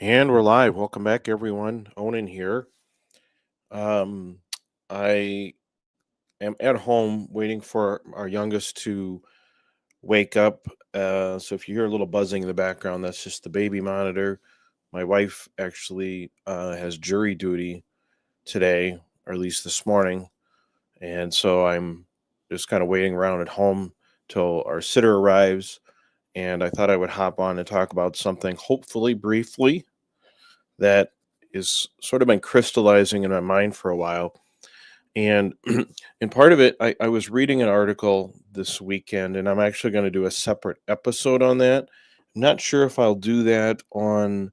And we're live. Welcome back, everyone. Onan here. Um, I am at home waiting for our youngest to wake up. So if you hear a little buzzing in the background, that's just the baby monitor. My wife actually has jury duty today, or at least this morning. And so I'm just kind of waiting around at home till our sitter arrives. And I thought I would hop on and talk about something, hopefully briefly, that is sort of been crystallizing in my mind for a while. And and part of it, I was reading an article this weekend, and I'm actually going to do a separate episode on that. I'm not sure if I'll do that on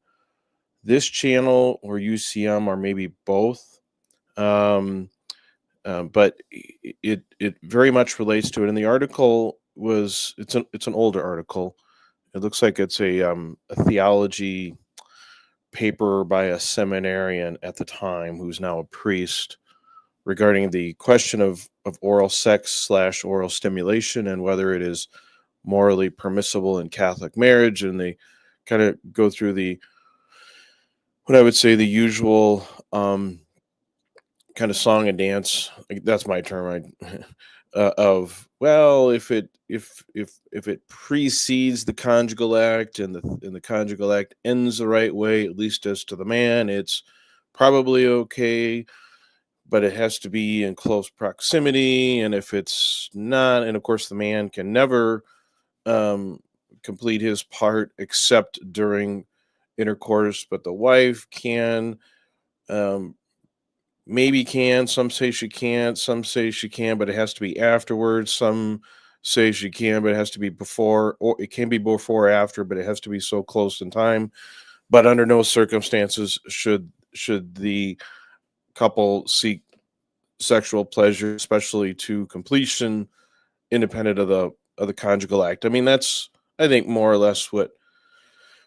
this channel or UCM or maybe both. Um, but it very much relates to it. And the article was it's an older article. It looks like it's a theology paper by a seminarian at the time who's now a priest regarding the question of oral sex slash oral stimulation and whether it is morally permissible in Catholic marriage. And they kind of go through what I would say the usual kind of song and dance. That's my term. Of, well, if it precedes the conjugal act and the conjugal act ends the right way, at least as to the man, it's probably okay, but it has to be in close proximity. And if it's not, and of course the man can never um, complete his part except during intercourse, but the wife can. Um, Maybe can. Some say she can't. Some say she can, but it has to be afterwards. Some say she can, but it has to be before, or it can be before or after, but it has to be so close in time. But under no circumstances should the couple seek sexual pleasure, especially to completion, independent of the conjugal act. I mean, that's, I think, more or less what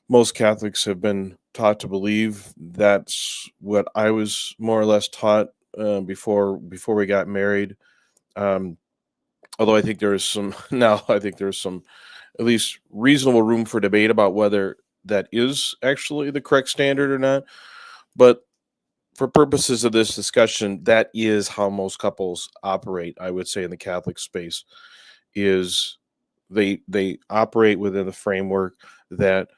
most Catholics have been taught to believe. That's what I was more or less taught before we got married. Um, Although I think there is some now, I think there's some at least reasonable room for debate about whether that is actually the correct standard or not. But for purposes of this discussion, that is how most couples operate. I would say in the Catholic space is they operate within the framework that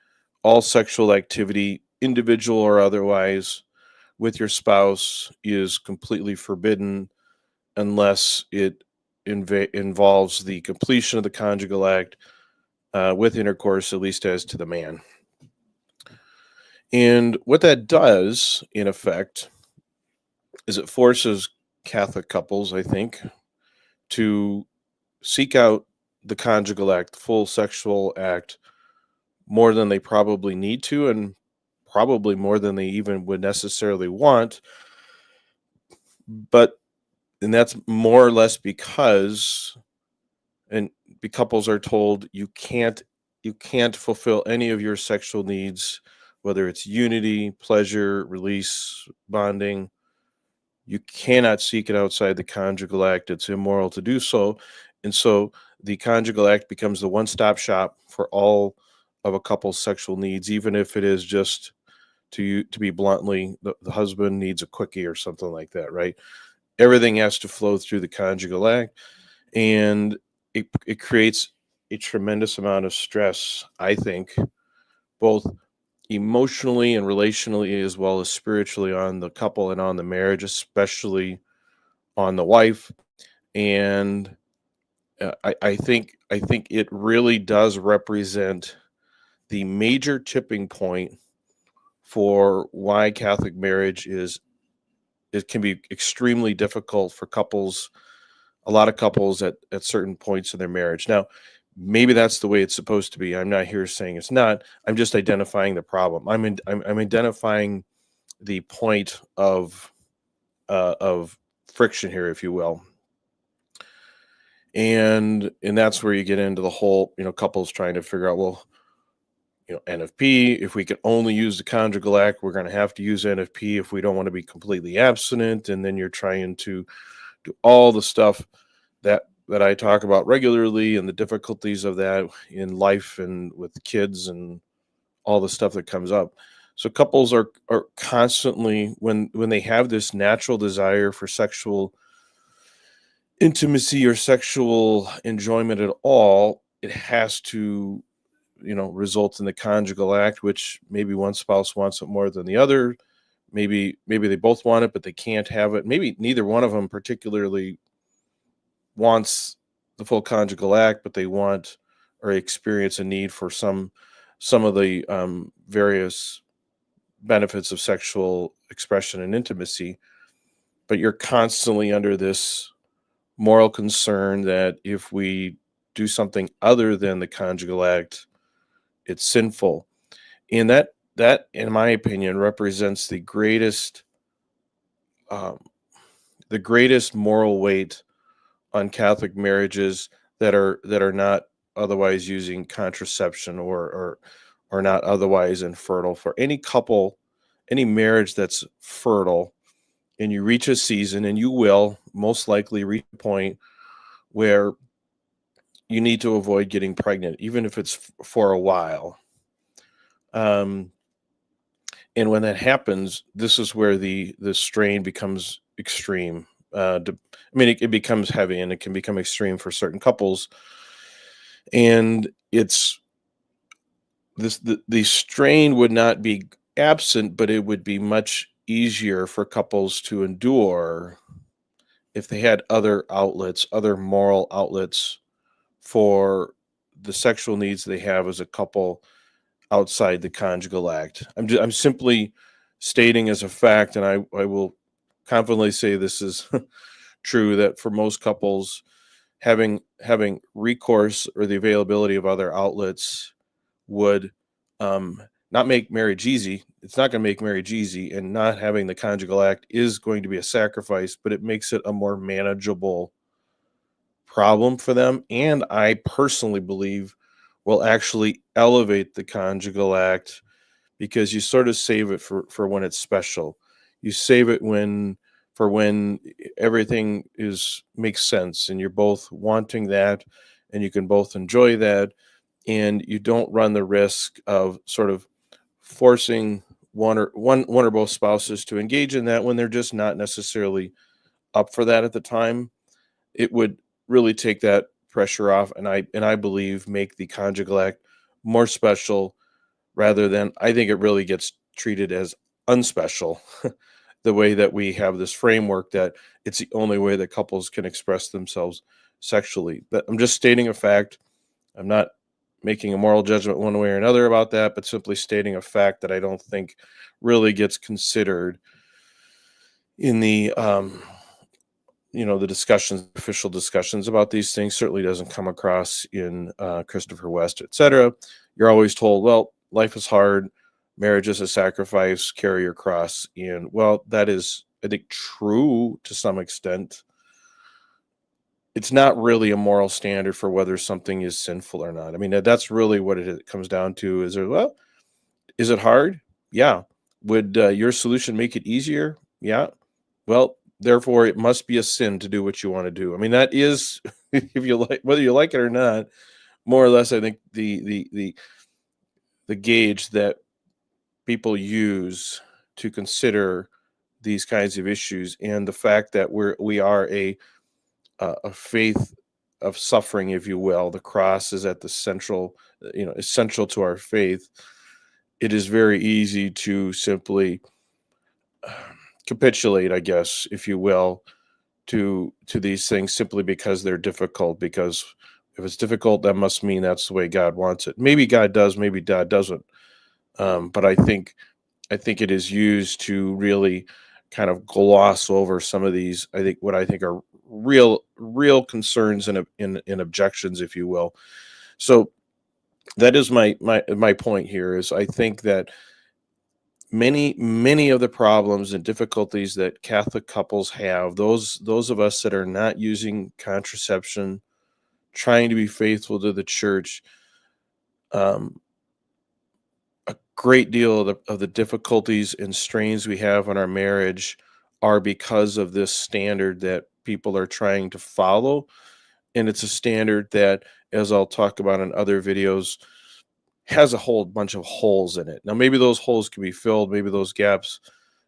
all sexual activity, individual or otherwise, with your spouse is completely forbidden unless it involves the completion of the conjugal act with intercourse, at least as to the man. And what that does, in effect, is it forces Catholic couples, I think, to seek out the conjugal act, the full sexual act, more than they probably need to, and probably more than they even would necessarily want. But and that's more or less because and couples are told you can't fulfill any of your sexual needs, whether it's unity, pleasure, release, bonding. You cannot seek it outside the conjugal act. It's immoral to do so. And so the conjugal act becomes the one-stop shop for all of a couple's sexual needs, even if it is just to be bluntly, the husband needs a quickie or something like that, right? Everything has to flow through the conjugal act, and it creates a tremendous amount of stress, I think, both emotionally and relationally as well as spiritually on the couple and on the marriage, especially on the wife. And I think it really does represent the major tipping point for why Catholic marriage is it can be extremely difficult for couples, a lot of couples at certain points in their marriage. Now, maybe that's the way it's supposed to be. I'm not here saying it's not. I'm just identifying the problem. I'm identifying the point of friction here, if you will. And that's where you get into the whole, couples trying to figure out, well, NFP, if we can only use the conjugal act, we're going to have to use NFP if we don't want to be completely abstinent. And then you're trying to do all the stuff that I talk about regularly and the difficulties of that in life and with kids and all the stuff that comes up. So couples are constantly, when they have this natural desire for sexual intimacy or sexual enjoyment at all, it has to, result in the conjugal act, which maybe one spouse wants it more than the other. Maybe they both want it, but they can't have it. Maybe neither one of them particularly wants the full conjugal act, but they want or experience a need for some of the various benefits of sexual expression and intimacy. But you're constantly under this moral concern that if we do something other than the conjugal act, it's sinful. And that, in my opinion, represents um, the greatest moral weight on Catholic marriages that are not otherwise using contraception, or not otherwise infertile. For any couple, any marriage that's fertile, and you reach a season, and you will most likely reach a point where you need to avoid getting pregnant, even if it's for a while. Um, and when that happens, this is where the strain becomes extreme. It becomes heavy, and it can become extreme for certain couples. And it's the strain would not be absent, but it would be much easier for couples to endure if they had other outlets, other moral outlets for the sexual needs they have as a couple outside the conjugal act. I'm simply stating as a fact, and I will confidently say this is true, that for most couples, having recourse or the availability of other outlets would not make marriage easy. It's not going to make marriage easy, and not having the conjugal act is going to be a sacrifice, but it makes it a more manageable problem for them. And I personally believe will actually elevate the conjugal act, because you sort of save it for when it's special. You save it when everything is makes sense, and you're both wanting that, and you can both enjoy that, and you don't run the risk of sort of forcing one or both spouses to engage in that when they're just not necessarily up for that at the time. It would really take that pressure off, and I believe make the conjugal act more special, rather than, I think it really gets treated as unspecial. The way that we have this framework that it's the only way that couples can express themselves sexually. But I'm just stating a fact. I'm not making a moral judgment one way or another about that, but simply stating a fact that I don't think really gets considered in the discussions, official discussions about these things. Certainly doesn't come across in Christopher West, etc. You're always told, well, life is hard, marriage is a sacrifice, carry your cross. And well, that is, I think, true to some extent. It's not really a moral standard for whether something is sinful or not. I mean, that's really what it comes down to. Is it hard? Yeah. Would your solution make it easier? Yeah. Well, therefore, it must be a sin to do what you want to do. I mean, that is, if you like, whether you like it or not, more or less, I think the gauge that people use to consider these kinds of issues, and the fact that we are a faith of suffering, if you will. The cross is at the central, essential to our faith. It is very easy to simply capitulate, I guess, if you will, to these things simply because they're difficult. Because if it's difficult, that must mean that's the way God wants it. Maybe God does, maybe God doesn't. But I think it is used to really kind of gloss over some of these. I think are real concerns and objections, if you will. So that is my point here. Is I think that many of the problems and difficulties that Catholic couples have, those of us that are not using contraception, trying to be faithful to the church, um, a great deal of the difficulties and strains we have on our marriage are because of this standard that people are trying to follow. And it's a standard that, as I'll talk about in other videos, has a whole bunch of holes in it. Now, maybe those holes can be filled. Maybe those gaps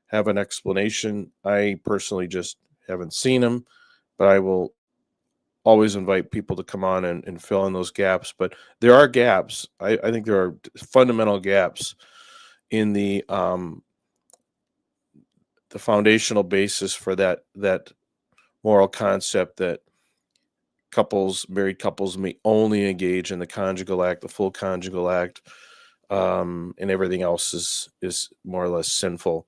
have an explanation. I personally just haven't seen them, but I will always invite people to come on and fill in those gaps. But there are gaps. I think there are fundamental gaps in the foundational basis for that moral concept that married couples may only engage in the conjugal act, the full conjugal act, and everything else is more or less sinful.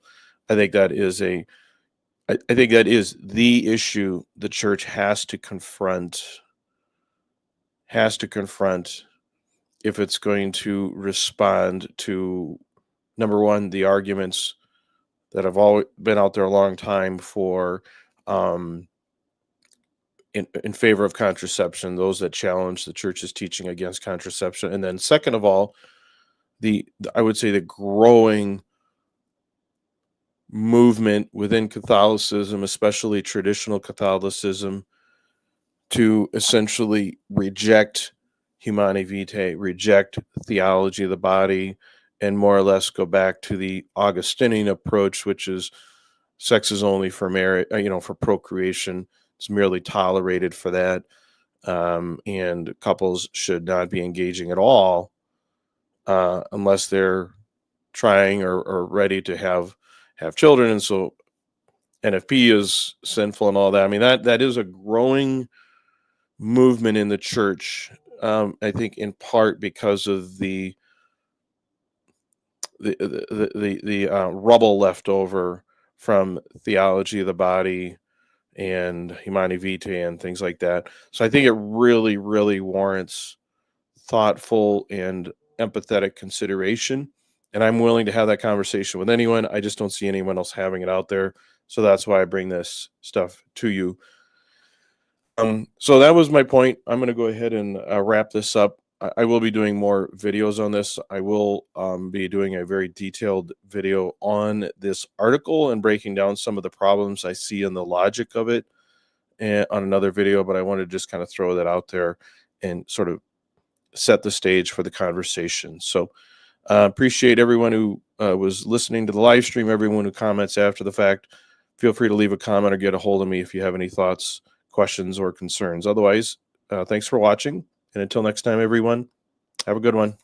I think that is I think that is the issue the church has to confront if it's going to respond to, number one, the arguments that have always been out there a long time for um, in favor of contraception, those that challenge the church's teaching against contraception, and then second of all, I would say the growing movement within Catholicism, especially traditional Catholicism, to essentially reject humani vitae, reject theology of the body, and more or less go back to the Augustinian approach, which is sex is only for marriage, for procreation. It's merely tolerated for that, and couples should not be engaging at all unless they're trying or ready to have children. And so NFP is sinful and all that. I mean, that is a growing movement in the church. I think in part because of the rubble left over from theology of the body and humani vitae and things like that. So I think it really, really warrants thoughtful and empathetic consideration. And I'm willing to have that conversation with anyone. I just don't see anyone else having it out there. So that's why I bring this stuff to you. So that was my point. I'm going to go ahead and wrap this up. I will be doing more videos on this. I will be doing a very detailed video on this article and breaking down some of the problems I see in the logic of it on another video. But I want to just kind of throw that out there and sort of set the stage for the conversation. So appreciate everyone who was listening to the live stream, everyone who comments after the fact. Feel free to leave a comment or get a hold of me if you have any thoughts, questions, or concerns. Otherwise, thanks for watching. And until next time, everyone, have a good one.